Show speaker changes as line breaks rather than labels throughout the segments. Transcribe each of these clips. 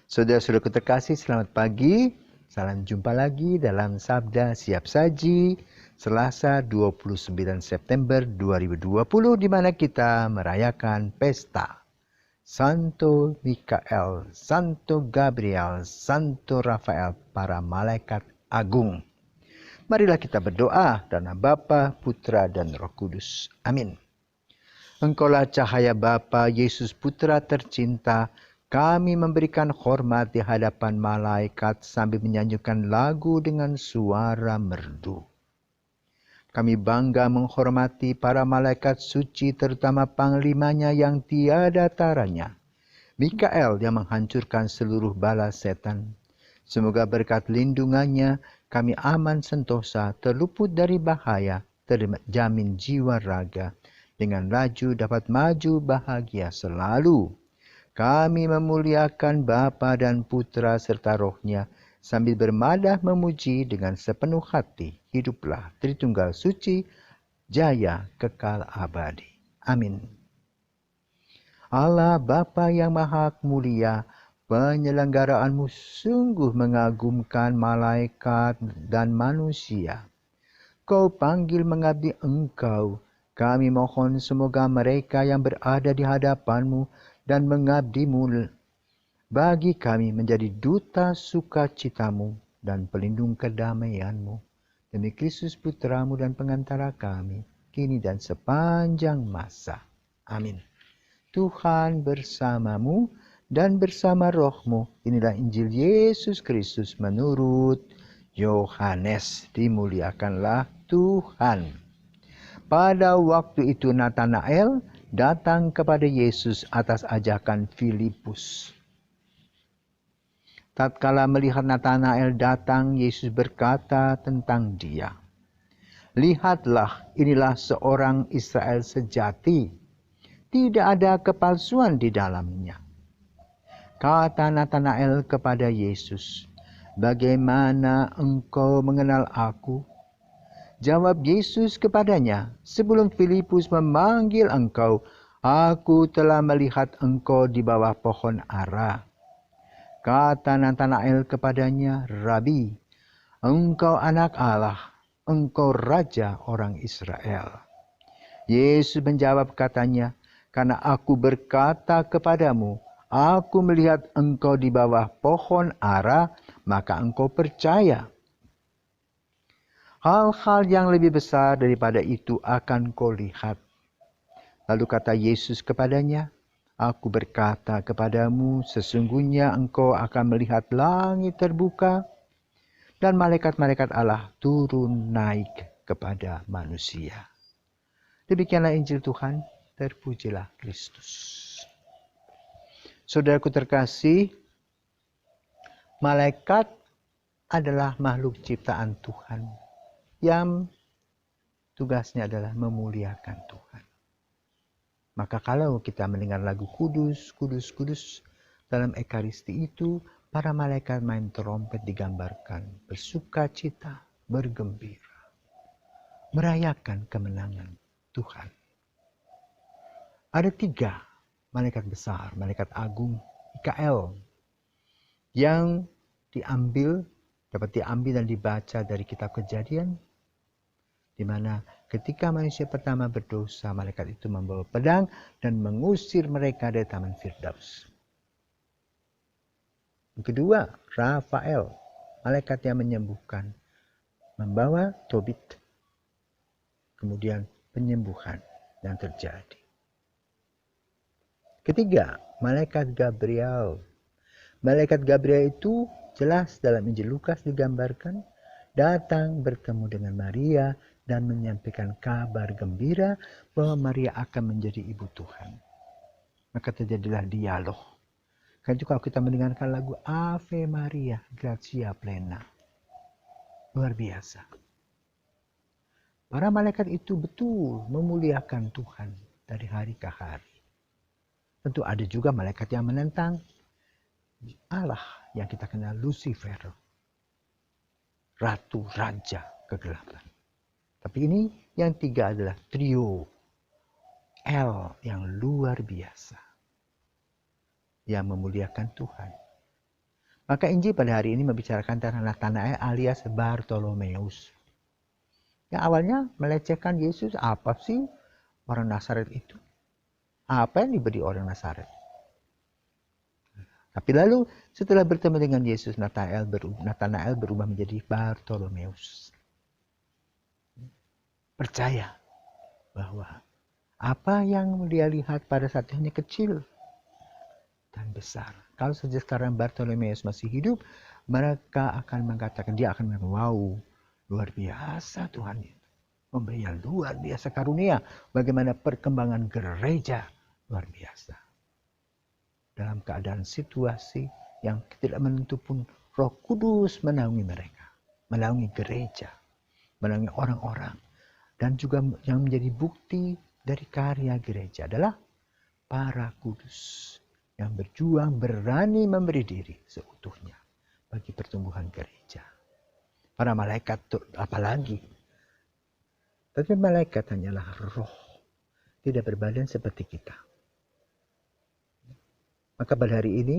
Saudara-saudaraku terkasih, selamat pagi. Salam jumpa lagi dalam Sabda Siap Saji, Selasa 29 September 2020, di mana kita merayakan pesta Santo Mikael, Santo Gabriel, Santo Rafael, para malaikat agung. Marilah kita berdoa dalam nama Bapa, Putra, dan Roh Kudus. Amin. Engkaulah cahaya Bapa, Yesus Putra tercinta. Kami memberikan hormat di hadapan malaikat sambil menyanyikan lagu dengan suara merdu. Kami bangga menghormati para malaikat suci, terutama panglimanya yang tiada taranya, Mikael yang menghancurkan seluruh bala setan. Semoga berkat lindungannya kami aman sentosa, terluput dari bahaya, terjamin jiwa raga, dengan laju dapat maju bahagia selalu. Kami memuliakan Bapa dan Putra serta Roh-Nya, sambil bermadah memuji dengan sepenuh hati. Hiduplah Tritunggal Suci, jaya kekal abadi. Amin. Allah Bapa yang Maha Mulia, penyelenggaraanmu sungguh mengagumkan malaikat dan manusia. Kau panggil mengabdi Engkau. Kami mohon semoga mereka yang berada di hadapan-Mu dan mengabdi-Mu bagi kami menjadi duta sukacita-Mu dan pelindung kedamaian-Mu. Demi Kristus Putra-Mu dan pengantara kami, kini dan sepanjang masa. Amin. Tuhan bersamamu dan bersama roh-Mu. Inilah Injil Yesus Kristus menurut Yohanes. Dimuliakanlah Tuhan. Pada waktu itu Natanael datang kepada Yesus atas ajakan Filipus. Tatkala melihat Natanael datang, Yesus berkata tentang dia, "Lihatlah, inilah seorang Israel sejati. Tidak ada kepalsuan di dalamnya." Kata Natanael kepada Yesus, "Bagaimana engkau mengenal aku?" Jawab Yesus kepadanya, "Sebelum Filipus memanggil engkau, aku telah melihat engkau di bawah pohon ara." Kata Natanael kepadanya, "Rabi, engkau anak Allah, engkau raja orang Israel." Yesus menjawab katanya, "Karena aku berkata kepadamu, aku melihat engkau di bawah pohon ara, maka engkau percaya. Hal-hal yang lebih besar daripada itu akan kau lihat." Lalu kata Yesus kepadanya, "Aku berkata kepadamu, sesungguhnya engkau akan melihat langit terbuka dan malaikat-malaikat Allah turun naik kepada manusia." Demikianlah Injil Tuhan, terpujilah Kristus. Saudaraku terkasih, malaikat adalah makhluk ciptaan Tuhan yang tugasnya adalah memuliakan Tuhan. Maka kalau kita mendengar lagu Kudus, Kudus, Kudus, dalam Ekaristi itu para malaikat main trompet digambarkan bersuka cita, bergembira, merayakan kemenangan Tuhan. Ada 3 malaikat besar, malaikat agung, Mikael, yang dapat diambil dan dibaca dari kitab Kejadian, di mana ketika manusia pertama berdosa, malaikat itu membawa pedang dan mengusir mereka dari Taman Firdaus. Yang kedua, Rafael, malaikat yang menyembuhkan, membawa Tobit. Kemudian penyembuhan yang terjadi. Ketiga, malaikat Gabriel. Malaikat Gabriel itu jelas dalam Injil Lukas digambarkan datang bertemu dengan Maria dan menyampaikan kabar gembira bahwa Maria akan menjadi ibu Tuhan. Maka terjadilah dialog. Kan juga kalau kita mendengarkan lagu Ave Maria, Gratia Plena. Luar biasa. Para malaikat itu betul memuliakan Tuhan dari hari ke hari. Tentu ada juga malaikat yang menentang Allah yang kita kenal Lucifer, ratu raja kegelapan. Tapi ini yang 3 adalah trio L yang luar biasa, yang memuliakan Tuhan. Maka Injil pada hari ini membicarakan tentang Nathanael alias Bartolomeus. Yang awalnya melecehkan Yesus, apa sih orang Nazaret itu? Apa yang diberi orang Nazaret? Tapi lalu setelah bertemu dengan Yesus, Nathanael berubah menjadi Bartolomeus. Percaya bahwa apa yang dia lihat pada saat itu hanya kecil dan besar. Kalau saja sekarang Bartolomeus masih hidup, mereka akan mengatakan, dia akan mengatakan, wow, luar biasa Tuhan itu. Memberi yang luar biasa karunia. Bagaimana perkembangan gereja luar biasa. Dalam keadaan situasi yang tidak menentu pun, Roh Kudus menaungi mereka. Menaungi gereja. Menaungi orang-orang. Dan juga yang menjadi bukti dari karya gereja adalah para kudus yang berjuang berani memberi diri seutuhnya bagi pertumbuhan gereja. Para malaikat apalagi. Tapi malaikat hanyalah roh, tidak berbadan seperti kita. Maka pada hari ini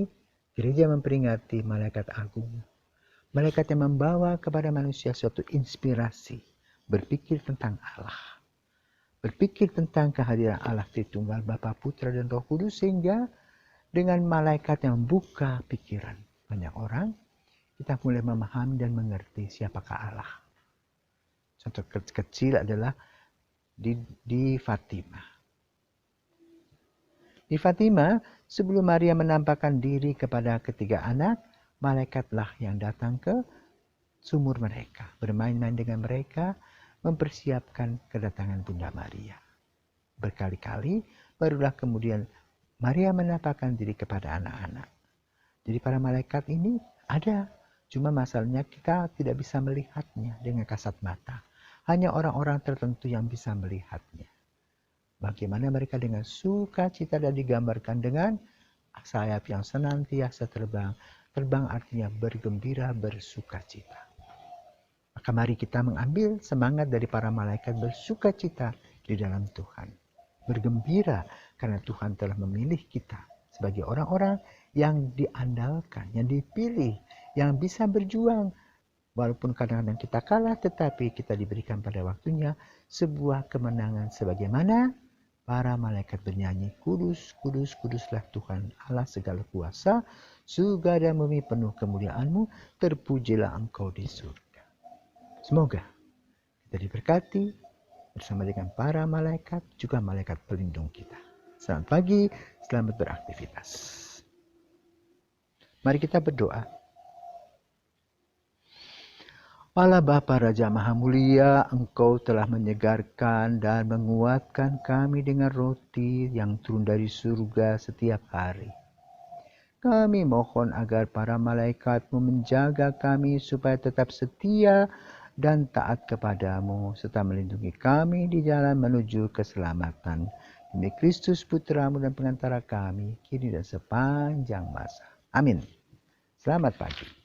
gereja memperingati malaikat agung. Malaikat yang membawa kepada manusia suatu inspirasi berpikir tentang Allah. Berpikir tentang kehadiran Allah Tritunggal Bapa, Putra, dan Roh Kudus, sehingga dengan malaikat yang membuka pikiran banyak orang, kita mulai memahami dan mengerti siapakah Allah. Contoh kecil adalah di Fatima. Di Fatima, sebelum Maria menampakkan diri kepada ketiga anak, malaikatlah yang datang ke sumur mereka, bermain-main dengan mereka, mempersiapkan kedatangan Bunda Maria. Berkali-kali barulah kemudian Maria menampakkan diri kepada anak-anak. Jadi para malaikat ini ada, cuma masalahnya kita tidak bisa melihatnya dengan kasat mata. Hanya orang-orang tertentu yang bisa melihatnya. Bagaimana mereka dengan sukacita dan digambarkan dengan sayap yang senantiasa terbang. Terbang artinya bergembira, bersukacita. Maka mari kita mengambil semangat dari para malaikat bersukacita di dalam Tuhan. Bergembira karena Tuhan telah memilih kita sebagai orang-orang yang diandalkan, yang dipilih, yang bisa berjuang. Walaupun kadang-kadang kita kalah, tetapi kita diberikan pada waktunya sebuah kemenangan sebagaimana para malaikat bernyanyi, kudus, kudus, kuduslah Tuhan Allah segala kuasa, surga dan bumi penuh kemuliaan-Mu, terpujilah Engkau di surga. Semoga kita diberkati bersama dengan para malaikat, juga malaikat pelindung kita. Selamat pagi, selamat beraktivitas. Mari kita berdoa. Allah Bapa Raja Maha Mulia, Engkau telah menyegarkan dan menguatkan kami dengan roti yang turun dari surga setiap hari. Kami mohon agar para malaikat-Mu menjaga kami supaya tetap setia dan taat kepadamu, serta melindungi kami di jalan menuju keselamatan. Demi Kristus Putra-Mu dan pengantara kami, kini dan sepanjang masa. Amin. Selamat pagi.